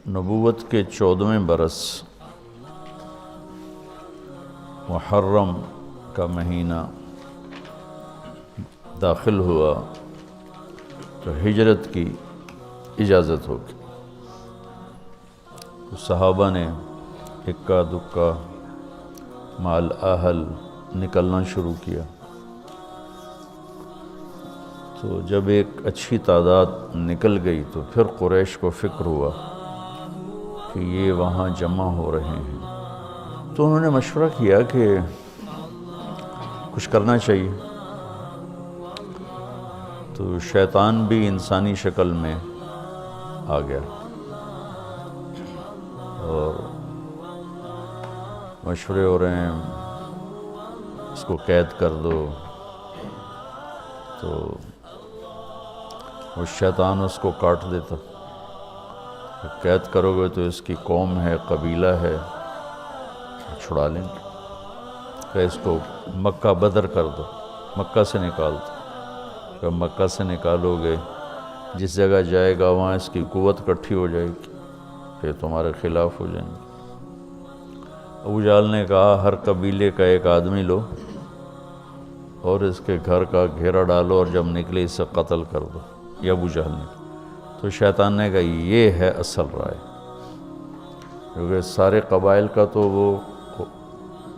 نبوت کے 14ویں برس محرم کا مہینہ داخل ہوا تو ہجرت کی اجازت ہوگی۔ تو صحابہ نے اکا دکا مال اہل نکلنا شروع کیا۔ تو جب ایک اچھی تعداد نکل گئی تو پھر قریش کو فکر ہوا کہ یہ وہاں جمع ہو رہے ہیں، تو انہوں نے مشورہ کیا کہ کچھ کرنا چاہیے۔ تو شیطان بھی انسانی شکل میں آ گیا اور مشورے ہو رہے ہیں اس کو قید کر دو، تو وہ شیطان اس کو کاٹ دیتا، قید کرو گے تو اس کی قوم ہے، قبیلہ ہے، چھڑا لیں گے، کہ اس کو مکہ بدر کر دو، مکہ سے نکال دو۔ کہ مکہ سے نکالو گے جس جگہ جائے گا وہاں اس کی قوت اکٹھی ہو جائے گی، پھر تمہارے خلاف ہو جائیں گے۔ ابو جہل نے کہا ہر قبیلے کا ایک آدمی لو اور اس کے گھر کا گھیرا ڈالو اور جب نکلے اسے قتل کر دو۔ یہ ابو جہل نے کہا۔ تو شیطان نے کہا یہ ہے اصل رائے، کیونکہ سارے قبائل کا تو وہ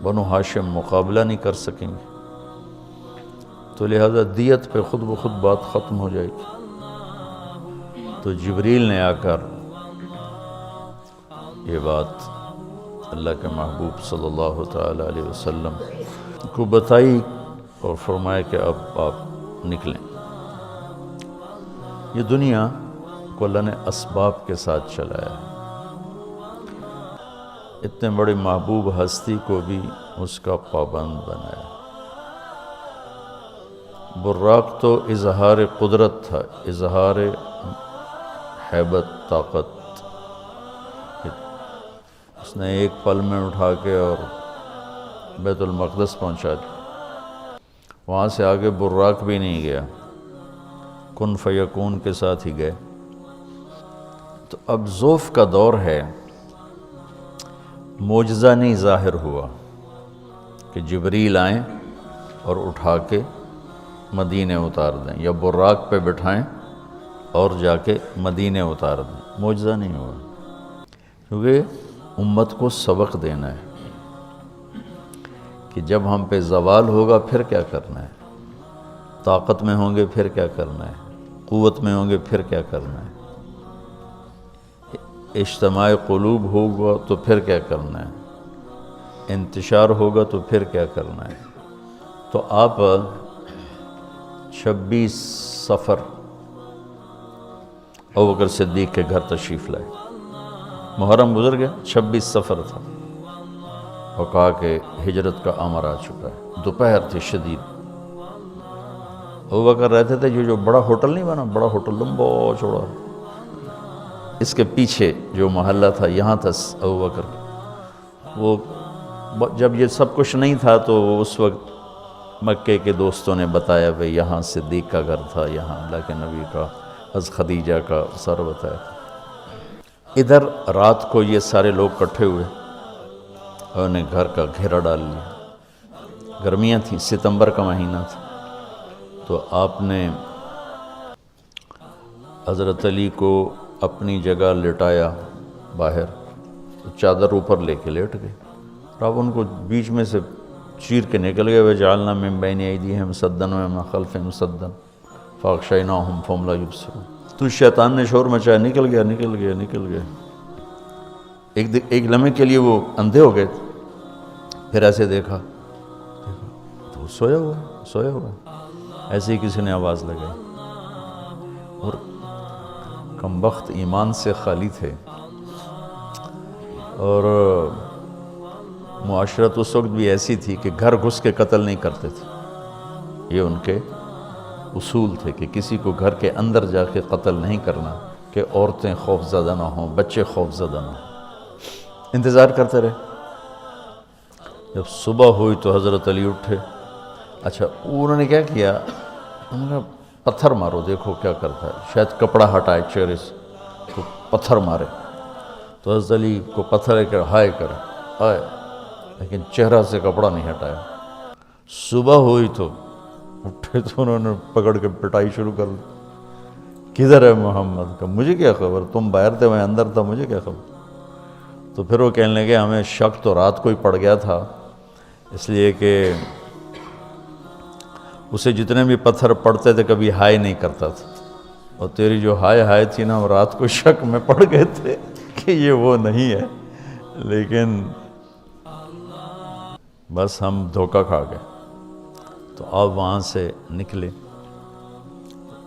بنو ہاشم مقابلہ نہیں کر سکیں گے، تو لہذا دیت پہ خود بخود بات ختم ہو جائے گی۔ تو جبریل نے آ کر یہ بات اللہ کے محبوب صلی اللہ تعالی علیہ وسلم کو بتائی اور فرمایا کہ اب آپ نکلیں۔ یہ دنیا کو اللہ نے اسباب کے ساتھ چلایا ہے۔ اتنے بڑے محبوب ہستی کو بھی اس کا پابند بنایا۔ براق تو اظہار قدرت تھا، اظہار ہیبت، طاقت۔ اس نے ایک پل میں اٹھا کے اور بیت المقدس پہنچا دیا، وہاں سے آگے براق بھی نہیں گیا، کن فیکون کے ساتھ ہی گئے۔ تو اب ذوف کا دور ہے، معجزہ نہیں ظاہر ہوا کہ جبریل آئیں اور اٹھا کے مدینے اتار دیں یا براق پہ بٹھائیں اور جا کے مدینے اتار دیں، معجزہ نہیں ہوا، کیونکہ امت کو سبق دینا ہے کہ جب ہم پہ زوال ہوگا پھر کیا کرنا ہے، طاقت میں ہوں گے پھر کیا کرنا ہے، قوت میں ہوں گے پھر کیا کرنا ہے، اجتماع قلوب ہوگا تو پھر کیا کرنا ہے، انتشار ہوگا تو پھر کیا کرنا ہے۔ تو آپ 26 صفر ابوبکر صدیق کے گھر تشریف لائے، محرم گزر گیا، 26 صفر تھا، اور کہا کہ ہجرت کا امر آ چکا ہے۔ دوپہر تھی شدید، ابوبکر رہتے تھے جو بڑا ہوٹل نہیں بنا، بڑا ہوٹل لمبا چوڑا، اس کے پیچھے جو محلہ تھا یہاں تھا ابوبکر۔ وہ جب یہ سب کچھ نہیں تھا تو اس وقت مکے کے دوستوں نے بتایا بھئی یہاں صدیق کا گھر تھا، یہاں اللہ کے نبی کا، حضرت خدیجہ کا، سارا بتایا تھا۔ ادھر رات کو یہ سارے لوگ اکٹھے ہوئے اور انہیں گھر کا گھیرا ڈال لیا۔ گرمیاں تھیں، ستمبر کا مہینہ تھا، تو آپ نے حضرت علی کو اپنی جگہ لٹایا باہر، چادر اوپر لے کے لیٹ گئے، اور آپ ان کو بیچ میں سے چیر کے نکل گئے، وَجَعَلْنَا مِن بَيْنِ أَيْدِيهِمْ سَدًّا وَمِن خَلْفِهِمْ سَدًّا فَأَغْشَيْنَاهُمْ فَهُمْ لَا يُبْصِرُونَ۔ تو شیطان نے شور مچایا، نکل گیا۔ ایک لمحے کے لیے وہ اندھے ہو گئے، پھر ایسے دیکھا تو سویا ہوا، ایسے ہی کسی نے آواز لگائی، اور کمبخت ایمان سے خالی تھے، اور معاشرت اس وقت بھی ایسی تھی کہ گھر گھس کے قتل نہیں کرتے تھے، یہ ان کے اصول تھے کہ کسی کو گھر کے اندر جا کے قتل نہیں کرنا، کہ عورتیں خوف زدہ نہ ہوں، بچے خوف زدہ نہ ہوں۔ انتظار کرتے رہے، جب صبح ہوئی تو حضرت علی اٹھے۔ اچھا انہوں نے کیا کیا، انہوں نے پتھر مارو، دیکھو کیا کرتا ہے، شاید کپڑا ہٹائے چہرے سے، تو پتھر مارے، تو حضرت علی کو پتھر کر ہائے کر آئے، لیکن چہرہ سے کپڑا نہیں ہٹایا۔ صبح ہوئی تو اٹھے تو انہوں نے پکڑ کے پٹائی شروع کر دی، کدھر ہے محمد کا؟ مجھے کیا خبر، تم باہر تھے میں اندر تھا، مجھے کیا خبر؟ تو پھر وہ کہنے لگے ہمیں شک تو رات کو ہی پڑ گیا تھا، اس لیے کہ اسے جتنے بھی پتھر پڑتے تھے کبھی ہائے نہیں کرتا تھا، اور تیری جو ہائے تھی نا وہ رات کو شک میں پڑ گئے تھے کہ یہ وہ نہیں ہے، لیکن بس ہم دھوکہ کھا گئے۔ تو آپ وہاں سے نکلے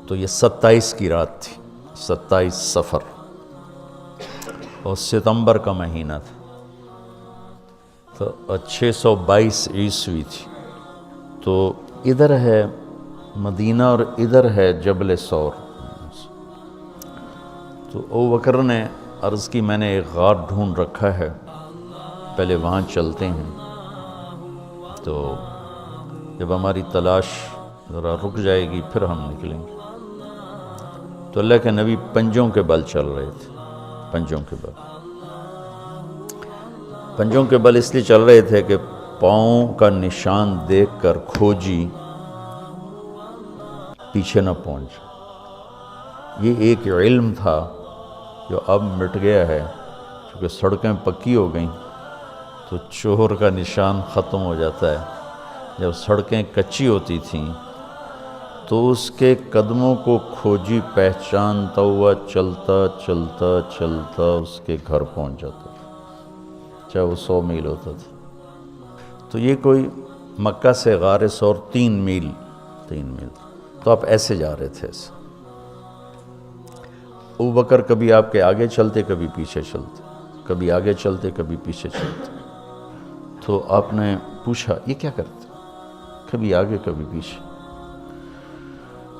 تو یہ 27 کی رات تھی، 27 صفر، اور ستمبر کا مہینہ تھا، تو 622 عیسوی تھی۔ تو ادھر ہے مدینہ اور ادھر ہے جبل ثور۔ تو ابو بکر نے عرض کی میں نے ایک غار ڈھونڈ رکھا ہے، پہلے وہاں چلتے ہیں، تو جب ہماری تلاش ذرا رک جائے گی پھر ہم نکلیں گے۔ تو اللہ کے نبی پنجوں کے بل چل رہے تھے، پنجوں کے بل، پنجوں کے بل اس لیے چل رہے تھے کہ پاؤں کا نشان دیکھ کر کھوجی پیچھے نہ پہنچ۔ یہ ایک علم تھا جو اب مٹ گیا ہے، کیونکہ سڑکیں پکی ہو گئیں تو چور کا نشان ختم ہو جاتا ہے۔ جب سڑکیں کچی ہوتی تھیں تو اس کے قدموں کو کھوجی پہچانتا ہوا چلتا چلتا چلتا اس کے گھر پہنچ جاتا تھا، چاہے وہ 100 میل ہوتا تھا۔ تو یہ کوئی مکہ سے غار ثور 3 میل، تو آپ ایسے جا رہے تھے ایسے۔ ابو بکر کبھی آپ کے آگے چلتے کبھی پیچھے چلتے، کبھی آگے چلتے کبھی پیچھے چلتے۔ تو آپ نے پوچھا یہ کیا کرتے؟ کبھی آگے کبھی پیچھے۔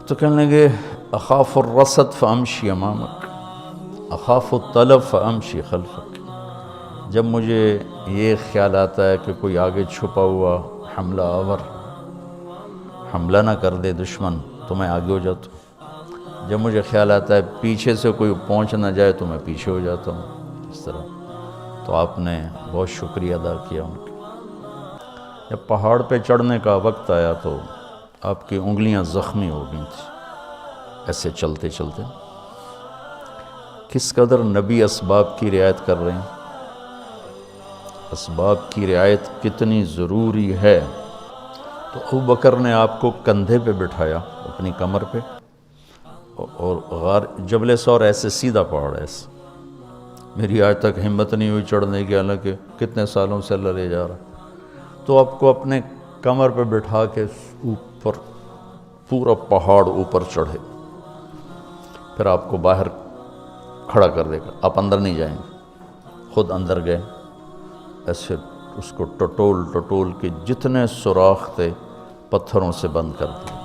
تو کہنے لگے اخاف الرصد فامشی امامک، اخاف الطلب فامشی خلفک۔ جب مجھے یہ خیال آتا ہے کہ کوئی آگے چھپا ہوا حملہ آور حملہ نہ کر دے دشمن تو میں آگے ہو جاتا ہوں، جب مجھے خیال آتا ہے پیچھے سے کوئی پہنچ نہ جائے تو میں پیچھے ہو جاتا ہوں، اس طرح۔ تو آپ نے بہت شکریہ ادا کیا ان کا۔ جب پہاڑ پہ چڑھنے کا وقت آیا تو آپ کی انگلیاں زخمی ہو گئی تھیں ایسے چلتے چلتے۔ کس قدر نبی اسباب کی رعایت کر رہے ہیں، اسباب کی رعایت کتنی ضروری ہے۔ تو ابو بکر نے آپ کو کندھے پہ بٹھایا اپنی کمر پہ، اور غار جبل ثور ایسے سیدھا پہاڑ ہے ایسے، میری آج تک ہمت نہیں ہوئی چڑھنے کی، حالانکہ کتنے سالوں سے اللہ لے جا رہا۔ تو آپ کو اپنے کمر پہ بٹھا کے اوپر پورا پہاڑ اوپر چڑھے، پھر آپ کو باہر کھڑا کر دے گا، آپ اندر نہیں جائیں گے، خود اندر گئے، ایسے اس کو ٹٹول ٹٹول کے جتنے سوراخ تھے پتھروں سے بند کر دیے،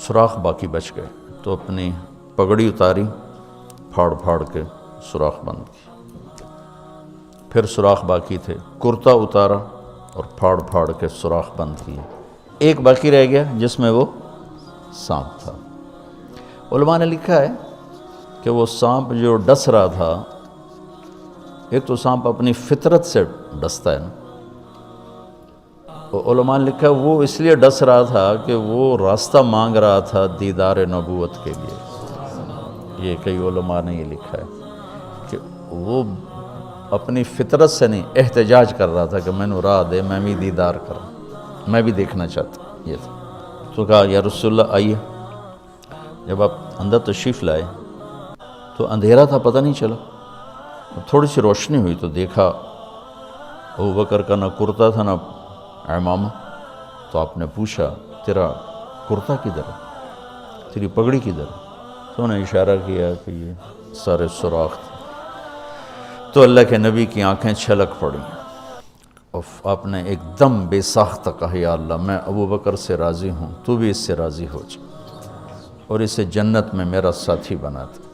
سوراخ باقی بچ گئے۔ تو اپنی پگڑی اتاری، پھاڑ پھاڑ کے سوراخ بند کی، پھر سوراخ باقی تھے، کرتا اتارا اور پھاڑ پھاڑ کے سوراخ بند کیے۔ ایک باقی رہ گیا جس میں وہ سانپ تھا۔ علماء نے لکھا ہے کہ وہ سانپ جو ڈس رہا تھا، ایک تو سانپ اپنی فطرت سے ڈستا ہے نا، علماء نے لکھا ہے وہ اس لیے ڈس رہا تھا کہ وہ راستہ مانگ رہا تھا دیدار نبوت کے لیے۔ یہ کئی علماء نے یہ لکھا ہے کہ وہ اپنی فطرت سے نہیں، احتجاج کر رہا تھا کہ میں نے راہ دے، میں بھی دیدار کروں، میں بھی دیکھنا چاہتا ہوں۔ یہ تھا۔ تو کہا یا رسول اللہ آئیے۔ جب آپ اندر تشریف لائے تو اندھیرا تھا، پتہ نہیں چلا، تھوڑی سی روشنی ہوئی تو دیکھا ابو بکر کا نہ کرتا تھا نہ عمامہ۔ تو آپ نے پوچھا تیرا کرتا کدھر ہے، تیری پگڑی کدھر ہے؟ تو انہوں نے اشارہ کیا کہ یہ سارے سوراخ تھے۔ تو اللہ کے نبی کی آنکھیں چھلک پڑیں، آپ نے ایک دم بے ساختہ کہا یا اللہ میں ابو بکر سے راضی ہوں، تو بھی اس سے راضی ہو جا اور اسے جنت میں میرا ساتھی بنا دے۔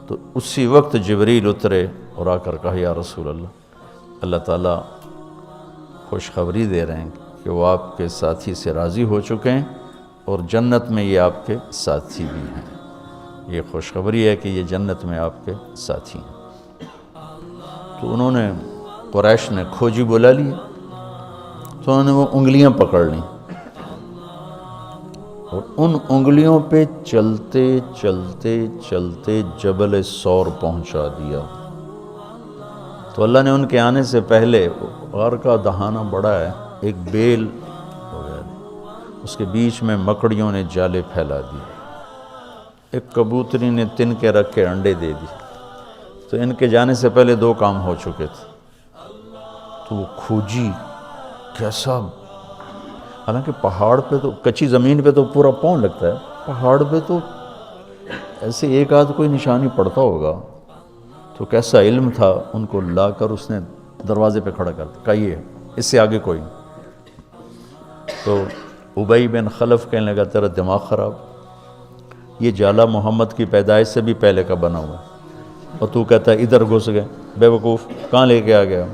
تو اسی وقت جبریل اترے اور آ کر کہا یا رسول اللہ، اللہ تعالیٰ خوشخبری دے رہے ہیں کہ وہ آپ کے ساتھی سے راضی ہو چکے ہیں اور جنت میں یہ آپ کے ساتھی بھی ہیں۔ یہ خوشخبری ہے کہ یہ جنت میں آپ کے ساتھی ہیں۔ تو انہوں نے قریش نے کھوجی بلا لی، تو انہوں نے وہ انگلیاں پکڑ لیں اور ان انگلیوں پہ چلتے چلتے چلتے جبل سور پہنچا دیا۔ تو اللہ نے ان کے آنے سے پہلے، غار کا دہانہ بڑا ہے، ایک بیل ہو گیا، اس کے بیچ میں مکڑیوں نے جالے پھیلا دیے، ایک کبوتری نے تن کے رکھ کے انڈے دے دی، تو ان کے جانے سے پہلے 2 کام ہو چکے تھے۔ تو وہ کھوجی کیسا، حالانکہ پہاڑ پہ تو، کچی زمین پہ تو پورا پاؤں لگتا ہے، پہاڑ پہ تو ایسے ایک آدھ کوئی نشانی پڑتا ہوگا، تو کیسا علم تھا، ان کو لا کر اس نے دروازے پہ کھڑا کر دیا، کہا یہ اس سے آگے کوئی نہیں۔ تو ابی بن خلف کہنے لگا تیرا دماغ خراب، یہ جالا محمد کی پیدائش سے بھی پہلے کا بنا ہوا ہے، اور تو کہتا ہے ادھر گھس گئے، بے وقوف کہاں لے کے آ گیا؟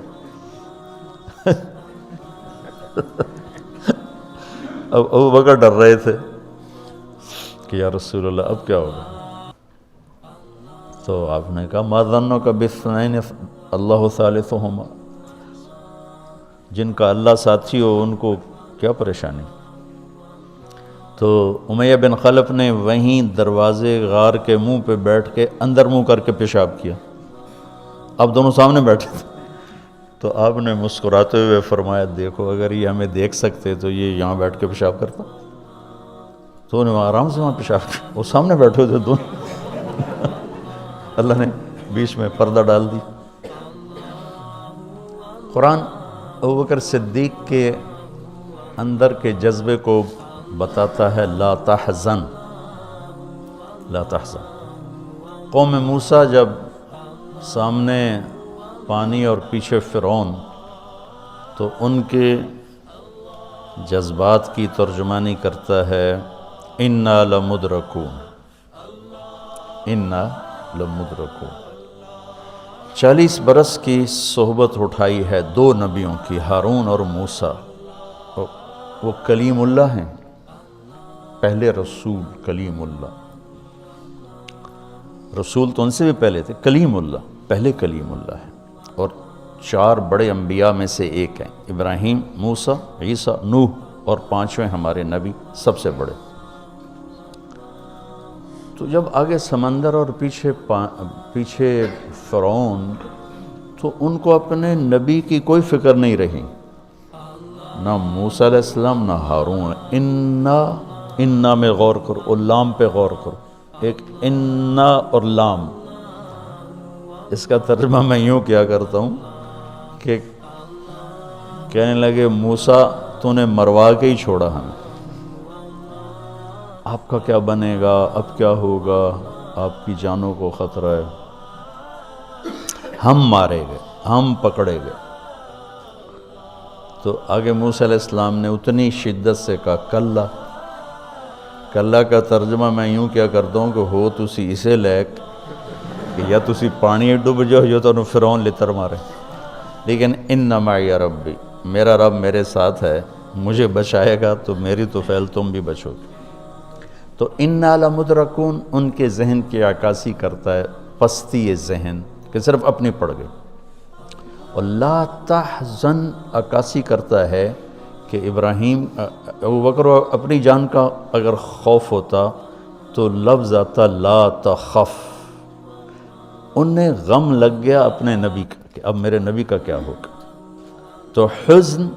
اب ابو بکر ڈر رہے تھے کہ یا رسول اللہ اب کیا ہوگا؟ تو آپ نے کہا ما ظنک باثنین اللہ ثالثہما، جن کا اللہ ساتھی ہو ان کو کیا پریشانی؟ تو امیہ بن خلف نے وہیں دروازے غار کے منہ پہ بیٹھ کے اندر منہ کر کے پیشاب کیا، اب دونوں سامنے بیٹھے تھے۔ تو آپ نے مسکراتے ہوئے فرمایا دیکھو اگر یہ ہمیں دیکھ سکتے تو یہ یہاں بیٹھ کے پیشاب کرتا، تو انہوں نے آرام سے وہاں پیشاب کیا، وہ سامنے بیٹھے ہوئے تھے دونوں، اللہ نے بیچ میں پردہ ڈال دی۔ قرآن ابوبکر صدیق کے اندر کے جذبے کو بتاتا ہے، لا تحزن لا تحزن۔ قوم موسیٰ جب سامنے پانی اور پیچھے فرعون، تو ان کے جذبات کی ترجمانی کرتا ہے انا لمدرکون، انا لمدرکون۔ 40 برس کی صحبت اٹھائی ہے 2 نبیوں کی، ہارون اور موسیٰ، وہ کلیم اللہ ہیں، پہلے رسول کلیم اللہ، رسول تو ان سے بھی پہلے تھے، کلیم اللہ پہلے کلیم اللہ ہے، اور 4 بڑے انبیاء میں سے ایک ہیں، ابراہیم، موسیٰ، عیسیٰ، نوح، اور 5ویں ہمارے نبی سب سے بڑے۔ تو جب آگے سمندر اور پیچھے فرعون، تو ان کو اپنے نبی کی کوئی فکر نہیں رہی، نہ موسیٰ علیہ السلام نہ ہارون۔ انا میں غور کرو اور لام پہ غور کرو، ایک انا اور لام، اس کا ترجمہ میں یوں کیا کرتا ہوں کہ کہنے لگے موسیٰ تو نے مروا کے ہی چھوڑا ہمیں، آپ کا کیا بنے گا، اب کیا ہوگا، آپ کی جانوں کو خطرہ ہے، ہم مارے گئے، ہم پکڑے گئے۔ تو آگے موسیٰ علیہ السلام نے اتنی شدت سے کہا کلا، کلا کا ترجمہ میں یوں کیا کرتا ہوں کہ ہو تسی اسے لیک کہ یا تسی پانی ڈوب جاؤ یا تو فرعون لتر مارے، لیکن ان معی ربی، میرا رب میرے ساتھ ہے، مجھے بچائے گا تو میری تو فعل تم بھی بچو گے۔ تو انا لمدرکون ان کے ذہن کی عکاسی کرتا ہے، پستی ذہن کہ صرف اپنی پڑ گئی، اور لا تحزن عکاسی کرتا ہے کہ ابراہیم، ابوبکر اپنی جان کا اگر خوف ہوتا تو لفظ آتا لا تخف، انہیں غم لگ گیا اپنے نبی کا کہ اب میرے نبی کا کیا ہوگا۔ تو حزن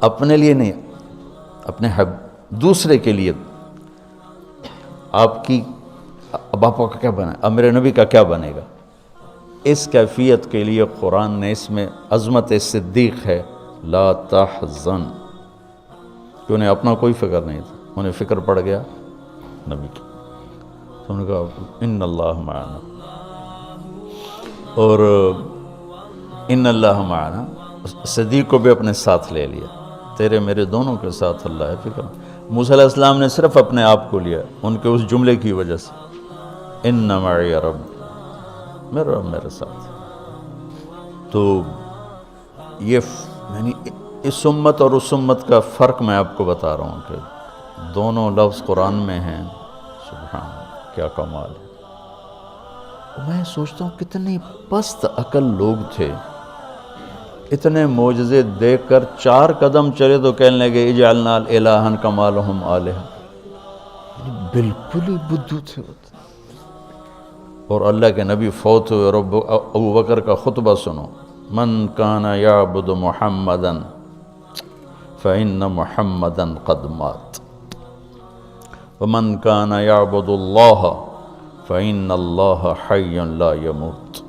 اپنے لیے نہیں، اپنے دوسرے کے لیے، آپ کی اب آپ کا کیا بنا، اب میرے نبی کا کیا بنے گا، اس کیفیت کے لیے قرآن نے اس میں عظمت صدیق ہے، لا تحزن، کہ انہیں اپنا کوئی فکر نہیں تھا، انہیں فکر پڑ گیا نبی کی۔ تو انہوں نے کہا ان اللہ معنا، اور ان اللہ معنا، صدیق کو بھی اپنے ساتھ لے لیا، تیرے میرے دونوں کے ساتھ اللہ ہے، فکر۔ موسیٰ علیہ السلام نے صرف اپنے آپ کو لیا ان کے اس جملے کی وجہ سے، ان معی رب، میرا رب میرے ساتھ۔ تو یہ یعنی اس امت اور اس امت کا فرق میں آپ کو بتا رہا ہوں کہ دونوں لفظ قرآن میں ہیں، سبحان، کیا کمال ہے۔ میں سوچتا ہوں کتنے پست عقل لوگ تھے، اتنے معجزے دیکھ کر 4 قدم چلے تو کہنے لگے اجعلنا الہا کما لہم آلہہ، بالکل ہی بدھو تھے وہ۔ اور اللہ کے نبی فوت ہوئے، رب ابو بکر کا خطبہ سنو، من کان یعبد محمدا فإن محمدا قد مات ومن کان یعبد اللہ فإن اللہ حی لا یموت۔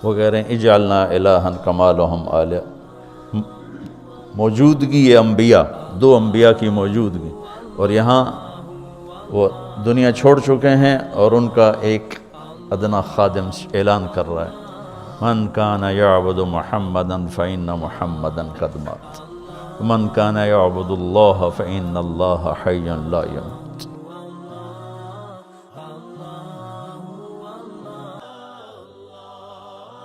وہ کہہ رہے ہیں اجعلنا الہا کما لہم آلہہ، موجودگی یہ انبیاء، 2 انبیاء کی موجودگی، اور یہاں وہ دنیا چھوڑ چکے ہیں اور ان کا ایک ادنا خادم اعلان کر رہا ہے، من کان یعبد محمدا فإن محمدا قد مات ومن کان یعبد اللہ فإن اللہ حی لا یموت۔